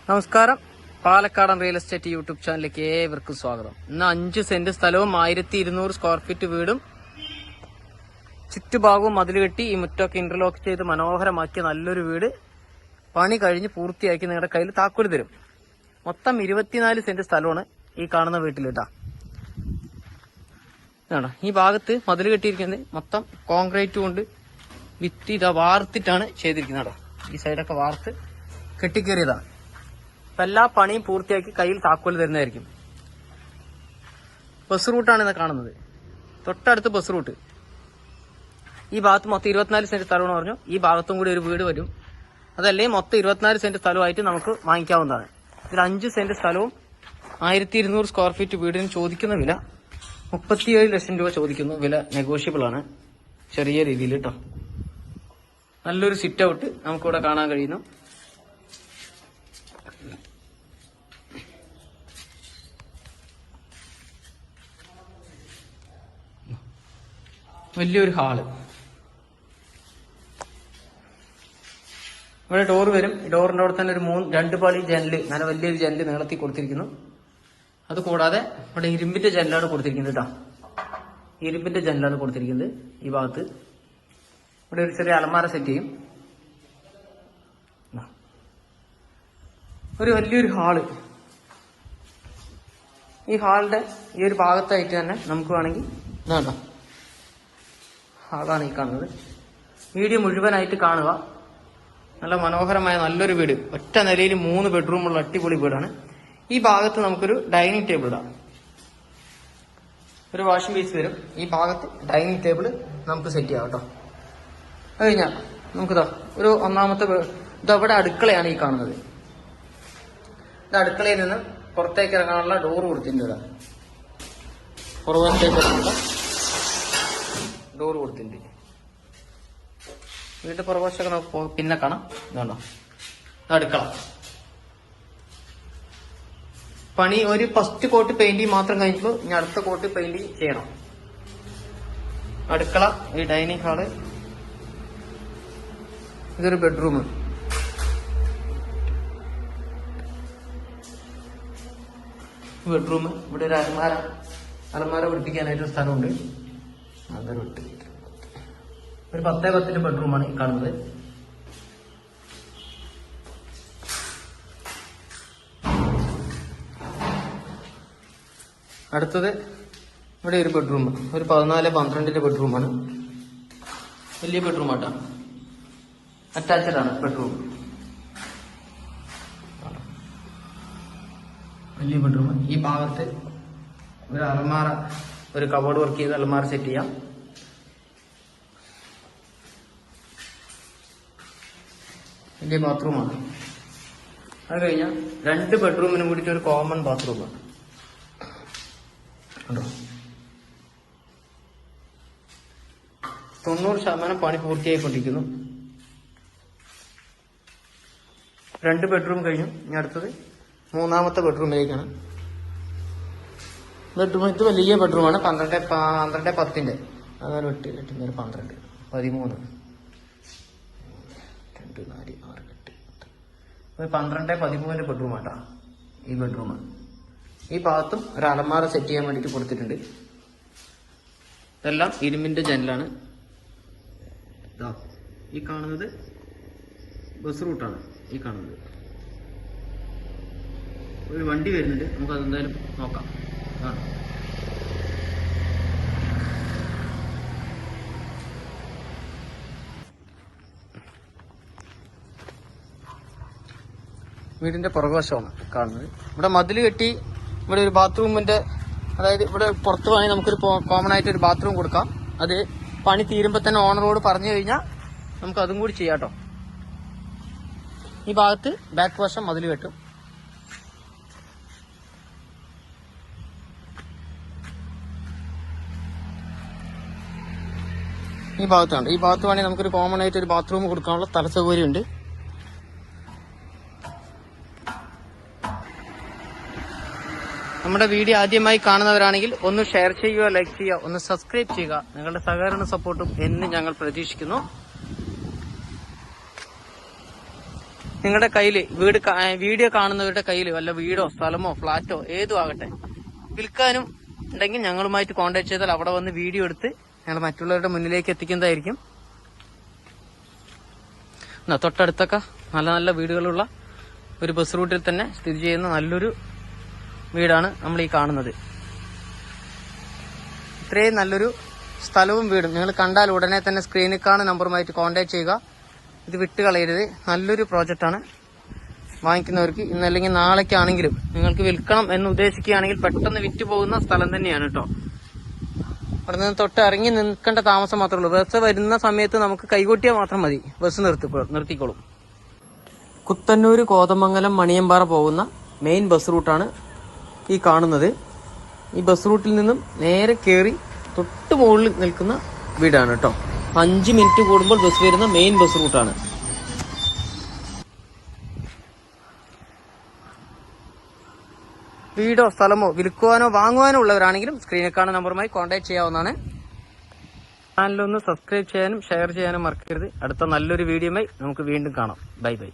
നമസ്കാരം. പാലക്കാടൻ real estate YouTube ചാനലിലേക്ക് ഏവർക്കും സ്വാഗതം. ഇന്ന് 5 സെന്റ് സ്ഥലവും 1200 സ്ക്വയർ ഫീറ്റ് വീടും ചുറ്റുഭാഗവും മതിൽ കെട്ടി ഈ മുറ്റമൊക്കെ ഇന്റർലോക്ക് ചെയ്ത് മനോഹരമാക്കിയ നല്ലൊരു വീട് പണി കഴിഞ്ഞ് പൂർത്തിയാക്കി നിങ്ങളുടെ കയ്യിൽ താക്കോല് തരും. മൊത്തം 24 സെന്റ് സ്ഥലമാണ് ഈ കാണുന്ന വീട്ടിൽ കേട്ടാ. ഈ ഭാഗത്ത് മതിൽ കെട്ടിയിരിക്കുന്നത് മൊത്തം കോൺക്രീറ്റ് കൊണ്ട് ഭിത്തി ഇതാ വാർത്തിട്ടാണ് ചെയ്തിരിക്കുന്നത്. ഈ സൈഡൊക്കെ വാർത്ത് കെട്ടിക്കേറിയതാണ്. എല്ലാ പണിയും പൂർത്തിയാക്കി കയ്യിൽ താക്കോല് തരുന്നതായിരിക്കും. ബസ് റൂട്ടാണ് ഇന്ന് കാണുന്നത്. തൊട്ടടുത്ത് ബസ് റൂട്ട്. ഈ ഭാഗത്ത് മൊത്തം 24 സെന്റ് സ്ഥലമെന്ന് പറഞ്ഞു. ഈ ഭാഗത്തും കൂടി ഒരു വീട് വരും. അതല്ലേ മൊത്തം 24 സെന്റ് സ്ഥലമായിട്ട് നമുക്ക് വാങ്ങിക്കാവുന്നതാണ്. ഇതിൽ 5 സെന്റ് സ്ഥലവും 1200 സ്ക്വയർ ഫീറ്റ് വീടിന് ചോദിക്കുന്ന വില 37 ലക്ഷം രൂപ ചോദിക്കുന്നു. വില നെഗോഷ്യബിൾ ആണ്, ചെറിയ രീതിയിൽ കേട്ടോ. നല്ലൊരു സിറ്റ് ഔട്ട് നമുക്കിവിടെ കാണാൻ കഴിയുന്നു. വലിയൊരു ഹാള്. ഇവിടെ ഡോർ വരും. ഡോറിന്റെ അവിടെ തന്നെ ഒരു 2 പാളി ജനല്, നല്ല വലിയൊരു ജനല് നീളത്തിൽ കൊടുത്തിരിക്കുന്നു. അത് കൂടാതെ ഇവിടെ ഇരുമ്പിന്റെ ജനലാണ് കൊടുത്തിരിക്കുന്നത് കേട്ടോ. ഇരുമ്പിന്റെ ജനലാണ് കൊടുത്തിരിക്കുന്നത്. ഈ ഭാഗത്ത് ഇവിടെ ഒരു ചെറിയ അലമാര സെറ്റ് ചെയ്യും. ഒരു വലിയൊരു ഹാള്. ഈ ഹാളിന്റെ ഈ ഒരു ഭാഗത്തായിട്ട് തന്നെ നമുക്ക് വേണമെങ്കിൽ ഇതാട്ടോ ഹാളാണ് ഈ കാണുന്നത്. വീഡിയോ മുഴുവനായിട്ട് കാണുക. നല്ല മനോഹരമായ നല്ലൊരു വീട്. ഒറ്റ നിലയിൽ 3 ബെഡ്റൂമുള്ള അടിപൊളി വീടാണ്. ഈ ഭാഗത്ത് നമുക്കൊരു ഡൈനിങ് ടേബിൾ ഇടാം. ഒരു വാഷിംഗ് ബേസ് വരും. ഈ ഭാഗത്ത് ഡൈനിങ് ടേബിൾ നമുക്ക് സെറ്റ് ചെയ്യാം കേട്ടോ. അത് കഴിഞ്ഞാൽ നമുക്കിതാ ഒരു ഒന്നാമത്തെ ഇതവിടെ അടുക്കളയാണ് ഈ കാണുന്നത്. ഇത് അടുക്കളയിൽ നിന്ന് പുറത്തേക്ക് ഇറങ്ങാനുള്ള ഡോർ കൊടുത്തിട്ടുണ്ട്. ഇവിടെ പുറത്തേക്ക് ഇറങ്ങാനുള്ള ഡോർ കൊടുത്തിട്ടുണ്ട്. വീട്ടിൽ പുറകുവശമൊക്കെ നമുക്ക് പിന്നെ കാണാം. ഇതുണ്ടോ അടുക്കള. പണി ഒരു ഫസ്റ്റ് കോട്ട് പെയിന്റിങ് മാത്രം കഴിഞ്ഞപ്പോൾ ഇനി അടുത്ത കോട്ട് പെയിന്റിങ് ചെയ്യണം. അടുക്കള, ഈ ഡൈനിങ് ഹാള്, ഇതൊരു ബെഡ്റൂം. ബെഡ്റൂം. ഇവിടെ ഒരു അലമാര പിടിപ്പിക്കാനായിട്ടൊരു സ്ഥലമുണ്ട്. അതൊരു 10-10 ബെഡ്റൂമാണ് ഈ കാണുന്നത്. അടുത്തത് ഇവിടെ ഒരു ബെഡ്റൂം, ഒരു 14-12 ബെഡ്റൂമാണ്. വലിയ ബെഡ്റൂമാട്ടോ. അറ്റാച്ച്ഡ് ആണ് ബെഡ്റൂം. വലിയ ബെഡ്റൂം. ഈ ഭാഗത്ത് ഒരു അലമാര, ഒരു കബോർഡ് വർക്ക് ചെയ്ത് അലമാര സെറ്റ് ചെയ്യാം. വലിയ ബാത്റൂമാണ്. അത് കഴിഞ്ഞാൽ 2 ബെഡ്റൂമിനും കൂടിയിട്ട് ഒരു കോമൺ ബാത്റൂമാണ്. 90% പണി പൂർത്തിയായിക്കൊണ്ടിരിക്കുന്നു. 2 ബെഡ്റൂം കഴിഞ്ഞു. ഇനി അടുത്തത് 3ാമത്തെ ബെഡ്റൂമിലേക്കാണ്. ബെഡ്റൂം ഇത് വലിയ ബെഡ്റൂമാണ്. 12-10 അതാണ് 8 12 13 2 4 6 8 12-13 ബെഡ്റൂമാട്ടാ ഈ ബെഡ്റൂം. ഈ ഭാഗത്തും ഒരു അലമാര സെറ്റ് ചെയ്യാൻ വേണ്ടിയിട്ട് കൊടുത്തിട്ടുണ്ട്. ഇതെല്ലാം ഇരുമ്പിന്റെ ജനലാണ്. ഈ കാണുന്നത് ബസ് റൂട്ടാണ്. ഈ കാണുന്നത് ഒരു വണ്ടി വരുന്നുണ്ട്. നമുക്ക് അതെന്തായാലും നോക്കാം. വീടിന്റെ പുറകുവശമാണ് കാണുന്നത്. ഇവിടെ മതിൽ കെട്ടി ഇവിടെ ഒരു ബാത്റൂമിന്റെ, അതായത് ഇവിടെ പുറത്ത് വേണമെങ്കിൽ നമുക്കൊരു കോമൺ ആയിട്ട് ഒരു ബാത്റൂം കൊടുക്കാം. അത് പണി തീരുമ്പോൾ തന്നെ ഓണറോട് പറഞ്ഞു കഴിഞ്ഞാൽ നമുക്ക് അതും കൂടി ചെയ്യാട്ടോ. ഈ ഭാഗത്ത് ബാക്ക് വശം മതിൽ കെട്ടും. ഈ ഭാഗത്താണ്. ഈ ഭാഗത്ത് വേണമെങ്കിൽ നമുക്കൊരു കോമൺ ആയിട്ട് ഒരു ബാത്റൂം കൊടുക്കാനുള്ള സ്ഥല സൗകര്യമുണ്ട്. നമ്മുടെ വീഡിയോ ആദ്യമായി കാണുന്നവരാണെങ്കിൽ ഒന്ന് ഷെയർ ചെയ്യുക, ലൈക്ക് ചെയ്യുക, ഒന്ന് സബ്സ്ക്രൈബ് ചെയ്യുക. നിങ്ങളുടെ സഹകരണ സപ്പോർട്ടും എന്നും ഞങ്ങൾ പ്രതീക്ഷിക്കുന്നു. നിങ്ങളുടെ കയ്യിൽ വീഡിയോ കാണുന്നവരുടെ കയ്യിൽ വല്ല വീടോ സ്ഥലമോ ഫ്ലാറ്റോ ഏതും ആകട്ടെ വിൽക്കാനും ഉണ്ടെങ്കിൽ ഞങ്ങളുമായിട്ട് കോൺടാക്ട് ചെയ്താൽ അവിടെ വന്ന് വീഡിയോ എടുത്ത് ഞങ്ങൾ മറ്റുള്ളവരുടെ മുന്നിലേക്ക് എത്തിക്കുന്നതായിരിക്കും. തൊട്ടടുത്തൊക്കെ നല്ല നല്ല വീടുകളുള്ള ഒരു ബസ് റൂട്ടിൽ തന്നെ സ്ഥിതി ചെയ്യുന്ന നല്ലൊരു വീടാണ് നമ്മൾ ഈ കാണുന്നത്. ഇത്രയും നല്ലൊരു സ്ഥലവും വീടും നിങ്ങൾ കണ്ടാൽ ഉടനെ തന്നെ സ്ക്രീനിൽ കാണുന്ന നമ്പറുമായിട്ട് കോൺടാക്ട് ചെയ്യുക. ഇത് വിട്ടുകളയരുത്. നല്ലൊരു പ്രോജക്റ്റാണ്. വാങ്ങിക്കുന്നവർക്ക് ഇന്നല്ലെങ്കിൽ നാളേക്കാണെങ്കിലും നിങ്ങൾക്ക് വിൽക്കണം എന്ന് ഉദ്ദേശിക്കുകയാണെങ്കിൽ പെട്ടെന്ന് വിറ്റ് പോകുന്ന സ്ഥലം തന്നെയാണ് കേട്ടോ. അവിടെ നിന്ന് തൊട്ട് ഇറങ്ങി നിൽക്കേണ്ട താമസം മാത്രമേ ഉള്ളൂ. ബസ് വരുന്ന സമയത്ത് നമുക്ക് കൈകൊട്ടിയാൽ മാത്രം മതി, ബസ് നിർത്തിക്കോളും. കുത്തന്നൂർ, കോതമംഗലം, മണിയമ്പാറ പോകുന്ന മെയിൻ ബസ് റൂട്ടാണ് ഈ കാണുന്നത്. ഈ ബസ് റൂട്ടിൽ നിന്നും നേരെ കയറി തൊട്ട് മുകളിൽ നിൽക്കുന്ന വീടാണ് കേട്ടോ. 5 മിനിറ്റ് കൂടുമ്പോൾ ബസ് വരുന്ന മെയിൻ ബസ് റൂട്ടാണ്. വീടോ സ്ഥലമോ വിൽക്കുവാനോ വാങ്ങുവാനോ ഉള്ളവരാണെങ്കിലും സ്ക്രീനിൽ കാണുന്ന നമ്പറുമായി കോൺടാക്ട് ചെയ്യാവുന്നതാണ്. ചാനലൊന്ന് സബ്സ്ക്രൈബ് ചെയ്യാനും ഷെയർ ചെയ്യാനും മറക്കരുത്. അടുത്ത നല്ലൊരു വീഡിയോയുമായി നമുക്ക് വീണ്ടും കാണാം. Bye bye.